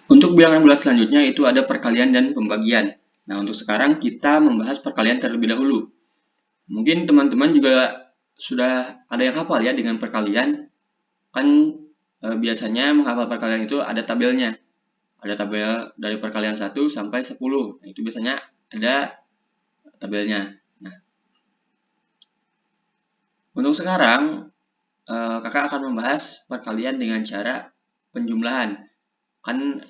Untuk bilangan bulat selanjutnya itu ada perkalian dan pembagian. Nah, untuk sekarang kita membahas perkalian terlebih dahulu. Mungkin teman-teman juga sudah ada yang hafal ya dengan perkalian. Kan biasanya menghafal perkalian itu ada tabelnya. Ada tabel dari perkalian 1 sampai 10. Nah, itu biasanya ada tabelnya. Nah, untuk sekarang kakak akan membahas perkalian dengan cara penjumlahan. Kan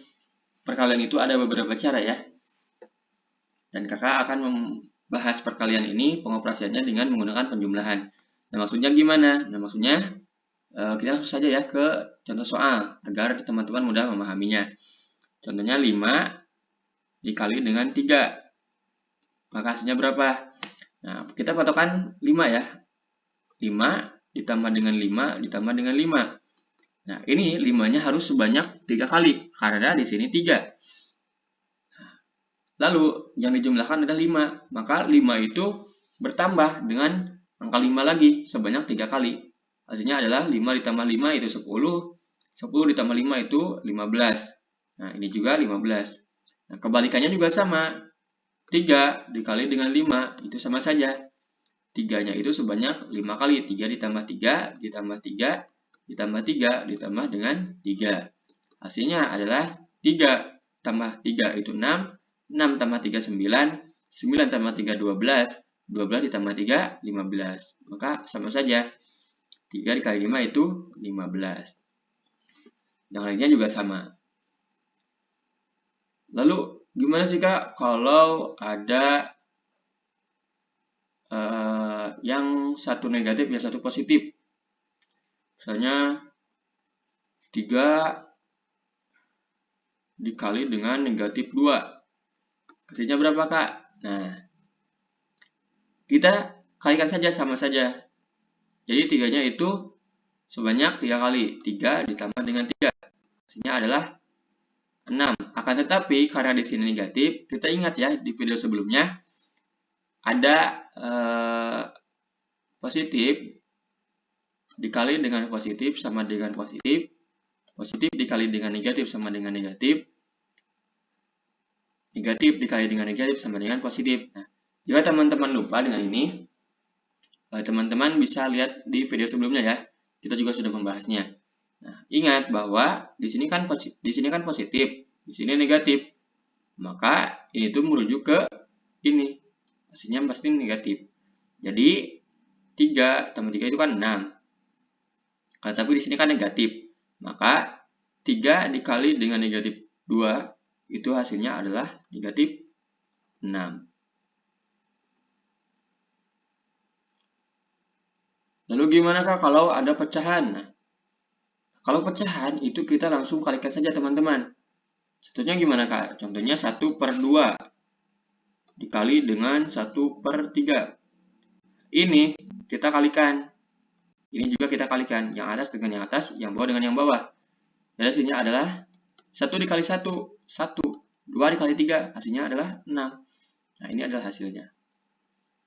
perkalian itu ada beberapa cara ya. Dan kakak akan membahas perkalian ini pengoperasiannya dengan menggunakan penjumlahan. Nah, maksudnya gimana? Nah, maksudnya kita langsung saja ya ke contoh soal agar teman-teman mudah memahaminya. Contohnya 5 dikali dengan 3. Maka hasilnya berapa? Nah, kita patokan 5 ya. 5 ditambah dengan 5 ditambah dengan 5. Nah, ini 5-nya harus sebanyak 3 kali karena di sini 3. Lalu yang dijumlahkan adalah 5. Maka 5 itu bertambah dengan angka 5 lagi sebanyak 3 kali. Hasilnya adalah 5 ditambah 5 itu 10. 10 ditambah 5 itu 15. Nah, ini juga 15. Nah, kebalikannya juga sama. 3 dikali dengan 5 itu sama saja. 3-nya itu sebanyak 5 kali. 3 ditambah 3 ditambah 3 ditambah 3 ditambah dengan 3. Hasilnya adalah 3 tambah 3 itu 6. 6 tambah 3, 9. 9 tambah 3, 12. 12 ditambah 3, 15. Maka sama saja. 3 dikali 5 itu 15. Yang lainnya juga sama. Lalu, gimana sih Kak kalau ada yang satu negatif, yang satu positif? Misalnya, 3 dikali dengan negatif 2. Hasilnya berapa, Kak? Nah, kita kalikan saja sama saja. Jadi 3-nya itu sebanyak 3 kali. 3 ditambah dengan 3. Hasilnya adalah 6. Akan tetapi, karena di sini negatif, kita ingat ya, di video sebelumnya, ada positif dikali dengan positif sama dengan positif. Positif dikali dengan negatif sama dengan negatif. Negatif dikali dengan negatif sama dengan positif. Nah, jika teman-teman lupa dengan ini, teman-teman bisa lihat di video sebelumnya ya. Kita juga sudah membahasnya. Nah, ingat bahwa di sini kan positif, di sini negatif. Maka ini tuh merujuk ke ini. Hasilnya pasti negatif. Jadi 3 tambah 3 itu kan 6. Tapi di sini kan negatif. Maka 3 dikali dengan negatif 2 itu hasilnya adalah negatif 6. Lalu gimana Kak kalau ada pecahan? Nah, kalau pecahan itu kita langsung kalikan saja teman-teman. Contohnya gimana Kak? Contohnya 1/2 dikali dengan 1/3. Ini kita kalikan. Ini juga kita kalikan. Yang atas dengan yang atas, yang bawah dengan yang bawah. Jadi hasilnya adalah 1 dikali 1, 1. 2 dikali 3, hasilnya adalah 6. Nah, ini adalah hasilnya.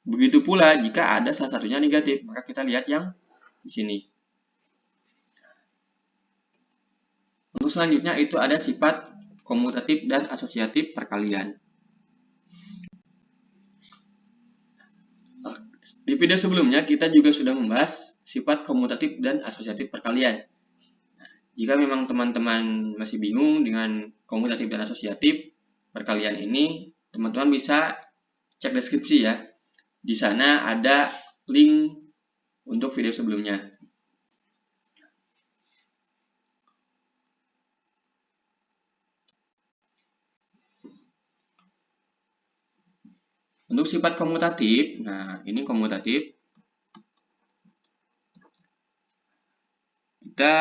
Begitu pula jika ada salah satunya negatif, maka kita lihat yang di sini. Untuk selanjutnya itu ada sifat komutatif dan asosiatif perkalian. Di video sebelumnya kita juga sudah membahas sifat komutatif dan asosiatif perkalian. Jika memang teman-teman masih bingung dengan komutatif dan asosiatif perkalian ini, teman-teman bisa cek deskripsi ya. Di sana ada link untuk video sebelumnya. Untuk sifat komutatif, nah ini komutatif. Kita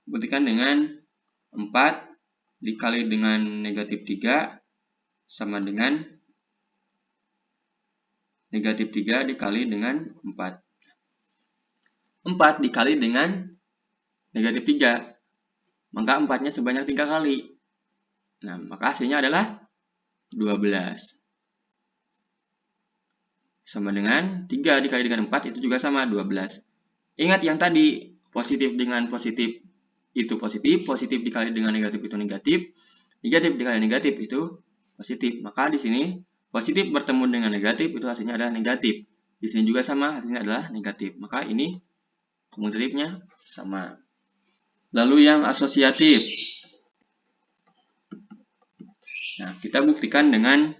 buktikan dengan 4 dikali dengan negatif 3 sama dengan negatif 3 dikali dengan 4. 4 dikali dengan negatif 3. Maka 4-nya sebanyak 3 kali. Nah, maka hasilnya adalah 12. Sama dengan 3 dikali dengan 4 itu juga sama 12. Ingat yang tadi, positif dengan positif itu positif, positif dikali dengan negatif itu negatif, Negatif dikali negatif itu positif. Maka di sini positif bertemu dengan negatif itu hasilnya adalah negatif. Di sini juga sama, hasilnya adalah negatif. Maka ini komutatifnya sama. Lalu yang asosiatif. Nah, kita buktikan dengan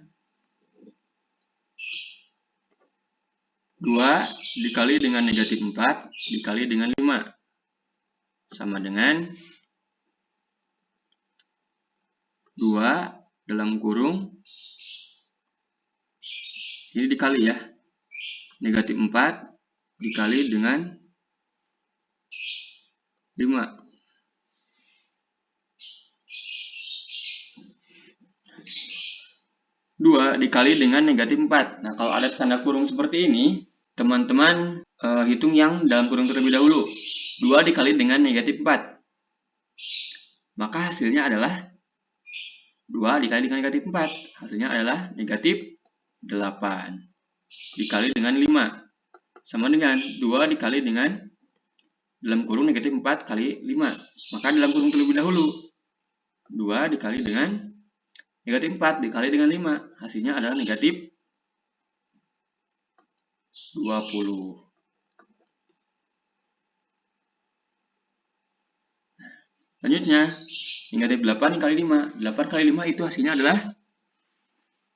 2 dikali dengan negatif 4 dikali dengan 5. Sama dengan 2 dalam kurung, ini dikali ya, negatif 4 dikali dengan 5. 2 dikali dengan negatif 4. Nah, kalau ada tanda kurung seperti ini, teman-teman hitung yang dalam kurung terlebih dahulu. 2 dikali dengan negatif 4. Maka hasilnya adalah 2 dikali dengan negatif 4. Hasilnya adalah negatif 8. Dikali dengan 5. Sama dengan 2 dikali dengan dalam kurung negatif 4 kali 5. Maka dalam kurung terlebih dahulu. 2 dikali dengan negatif 4 dikali dengan 5. Hasilnya adalah negatif 20. Selanjutnya, negatif 8 dikali 5. 8 kali 5 itu hasilnya adalah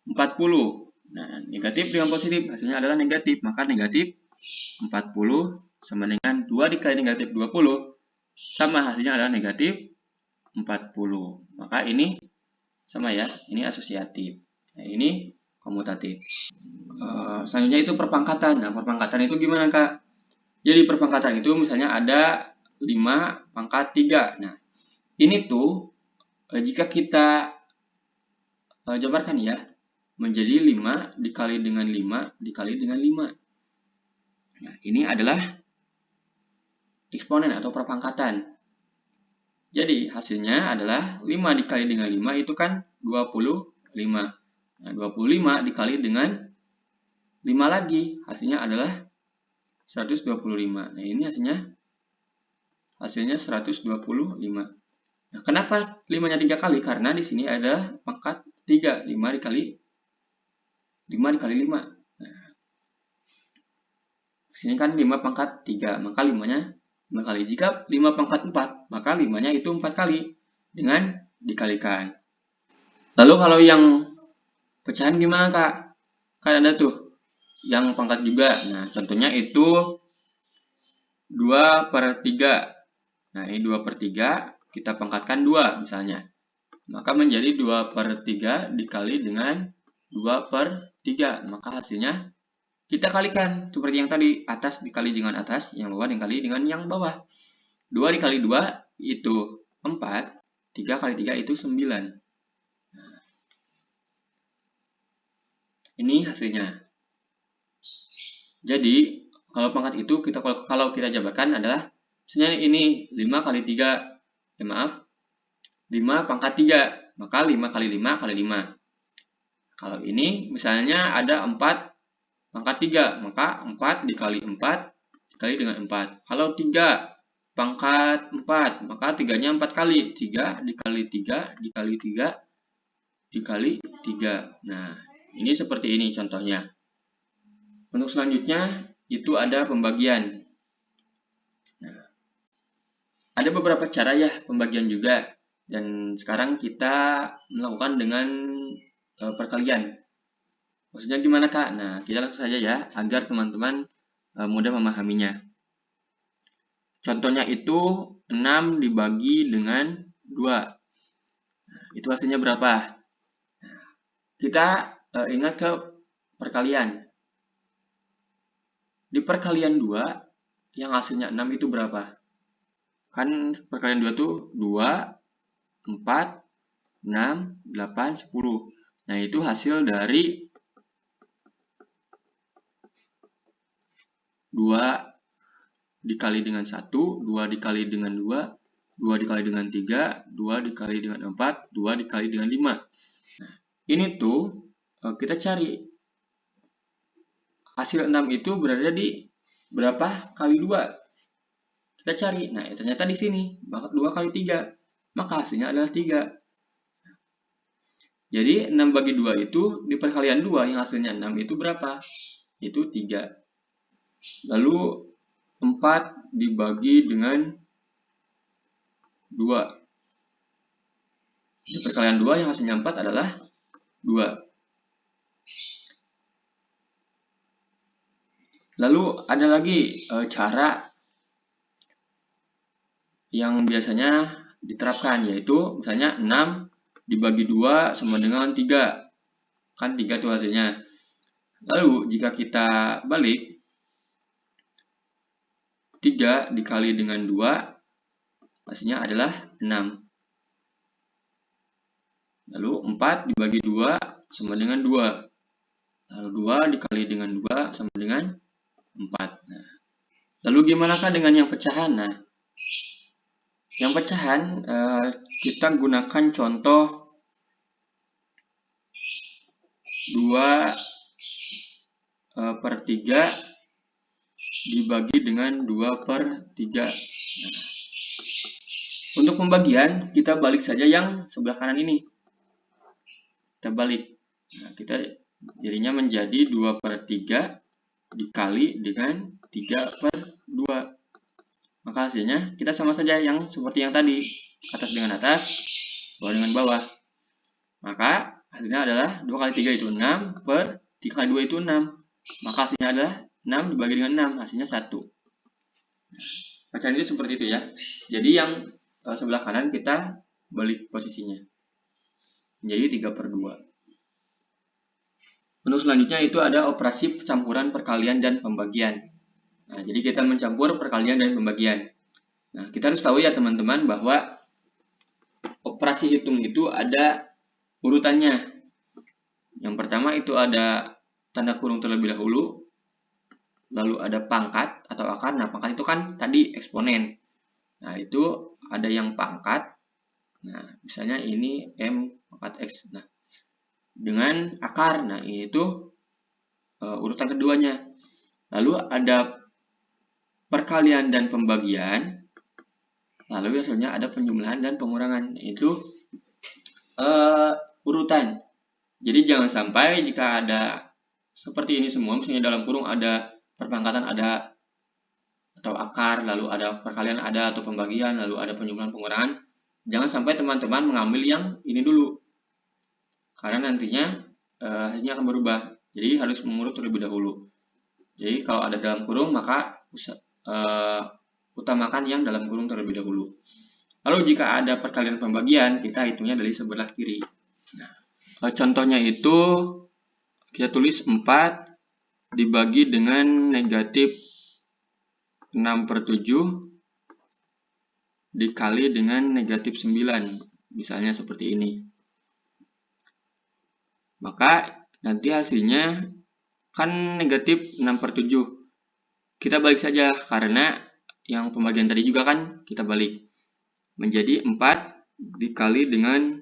40. Nah, negatif dengan positif hasilnya adalah negatif. Maka negatif 40 sama dengan 2 dikali negatif 20. Sama, hasilnya adalah negatif 40. Maka ini sama ya, ini asosiatif. Nah, ini komutatif. Selanjutnya itu perpangkatan. Nah, perpangkatan itu gimana, Kak? Jadi perpangkatan itu misalnya ada 5 pangkat 3. Nah, ini tuh jika kita jabarkan ya, menjadi 5 dikali dengan 5 dikali dengan 5. Nah, ini adalah eksponen atau perpangkatan. Jadi hasilnya adalah 5 dikali dengan 5 itu kan 25. Nah, 25 dikali dengan 5 lagi, hasilnya adalah 125. Nah, ini hasilnya 125. Nah, kenapa 5-nya 3 kali? Karena di sini ada pangkat 3, 5 dikali 5. Nah, sini kan 5 pangkat 3, maka 5-nya 5 kali. Jika 5 pangkat 4, maka 5-nya itu 4 kali dengan dikalikan. Lalu kalau yang pecahan gimana, Kak? Kan ada tuh yang pangkat juga. Nah, contohnya itu 2/3. Nah, ini 2/3, kita pangkatkan 2 misalnya. Maka menjadi 2/3 dikali dengan 2/3. Maka hasilnya kita kalikan. Seperti yang tadi, atas dikali dengan atas, yang bawah dikali dengan yang bawah. 2 dikali 2 itu 4, 3 kali 3 itu 9. Nah, ini hasilnya. Jadi, kalau pangkat itu kalau kita jabarkan adalah misalnya ini 5 kali 3. 5 pangkat 3. Maka 5 kali 5 kali 5. Kalau ini misalnya ada 4 pangkat 3, maka 4 dikali 4 dikali dengan 4. Kalau 3 pangkat 4, maka 3-nya 4 kali. 3 dikali 3 dikali 3 dikali 3. Nah, ini seperti ini contohnya. Untuk selanjutnya, itu ada pembagian. Nah, ada beberapa cara ya pembagian juga. Dan sekarang kita melakukan dengan perkalian. Maksudnya gimana, Kak? Nah, kita langsung saja ya, agar teman-teman mudah memahaminya. Contohnya itu 6 dibagi dengan 2. Nah, itu hasilnya berapa? Nah, kita ingat ke perkalian. Di perkalian 2, yang hasilnya 6 itu berapa? Kan perkalian 2 itu 2, 4, 6, 8, 10. Nah, itu hasil dari 2 dikali dengan 1, 2 dikali dengan 2, 2 dikali dengan 3, 2 dikali dengan 4, 2 dikali dengan 5. Nah, ini tuh kita cari hasil 6 itu berada di berapa kali 2. Kita cari. Nah, ternyata di sini 2 kali 3. Maka hasilnya adalah 3. Jadi 6 bagi 2 itu diperkalian 2 yang hasilnya 6 itu berapa? Itu 3. Lalu 4 dibagi dengan 2. Perkalian 2 yang hasilnya 4 adalah 2. Lalu ada lagi cara yang biasanya diterapkan, yaitu misalnya 6 dibagi 2 sama dengan 3. Kan 3 tuh hasilnya. Lalu jika kita balik, 3 dikali dengan 2 hasilnya adalah 6. Lalu 4 dibagi 2 sama dengan 2. Lalu 2 dikali dengan 2 sama dengan 4. Nah, lalu gimanakah dengan yang pecahan? Nah, yang pecahan kita gunakan contoh 2/3 dibagi dengan 2/3. Nah, untuk pembagian kita balik saja yang sebelah kanan ini. Kita balik. Nah, kita jadinya menjadi 2/3 dikali dengan 3/2. Maka hasilnya kita sama saja yang seperti yang tadi, atas dengan atas, bawah dengan bawah. Maka hasilnya adalah 2 kali 3 itu 6 per 3 kali 2 itu 6. Maka hasilnya adalah 6 dibagi dengan 6, hasilnya 1. Bacaan itu seperti itu ya. Jadi yang sebelah kanan kita balik posisinya menjadi 3/2. Untuk selanjutnya itu ada operasi campuran perkalian dan pembagian. Nah, jadi kita mencampur perkalian dan pembagian. Nah, kita harus tahu ya teman-teman bahwa operasi hitung itu ada urutannya. Yang pertama itu ada tanda kurung terlebih dahulu, lalu ada pangkat atau akar. Nah, pangkat itu kan tadi eksponen. Nah, itu ada yang pangkat. Nah, misalnya ini M pangkat X. Nah, dengan akar. Nah, ini itu urutan keduanya. Lalu ada perkalian dan pembagian. Lalu biasanya ada penjumlahan dan pengurangan. Itu urutan. Jadi jangan sampai jika ada seperti ini semua, misalnya dalam kurung ada perpangkatan ada atau akar, lalu ada perkalian ada atau pembagian, lalu ada penjumlahan pengurangan. Jangan sampai teman-teman mengambil yang ini dulu. Karena nantinya hasilnya akan berubah. Jadi harus mengurut terlebih dahulu. Jadi kalau ada dalam kurung maka utamakan yang dalam kurung terlebih dahulu. Lalu jika ada perkalian pembagian, kita hitungnya dari sebelah kiri. Nah, contohnya itu kita tulis 4 dibagi dengan negatif 6/7 dikali dengan negatif 9. Misalnya seperti ini. Maka nanti hasilnya kan negatif 6/7. Kita balik saja karena yang pembagian tadi juga kan kita balik. Menjadi 4 dikali dengan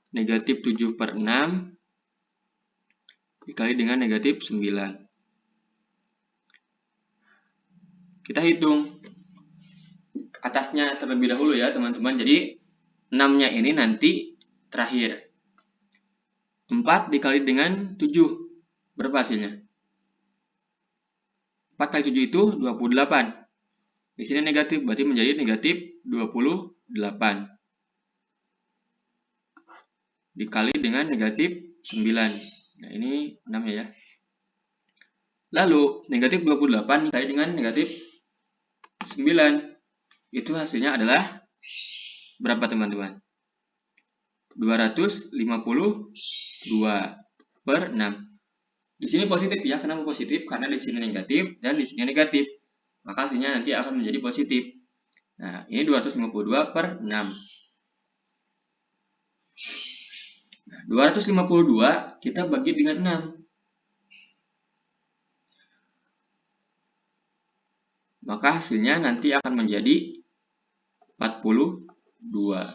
negatif 7/6 dikali dengan negatif 9. Kita hitung atasnya terlebih dahulu ya teman-teman. Jadi 6-nya ini nanti terakhir. 4 dikali dengan 7. Berapa hasilnya? 4 kali 7 itu 28. Di sini negatif, berarti menjadi negatif 28. Dikali dengan negatif 9. Nah, ini 6 ya. Lalu, negatif 28 dikali dengan negatif 9. Itu hasilnya adalah berapa teman-teman? 252/6. Di sini positif ya, kenapa positif? Karena di sini negatif dan di sini negatif. Maka hasilnya nanti akan menjadi positif. Nah, ini 252/6. Nah, 252 kita bagi dengan 6. Maka hasilnya nanti akan menjadi 42.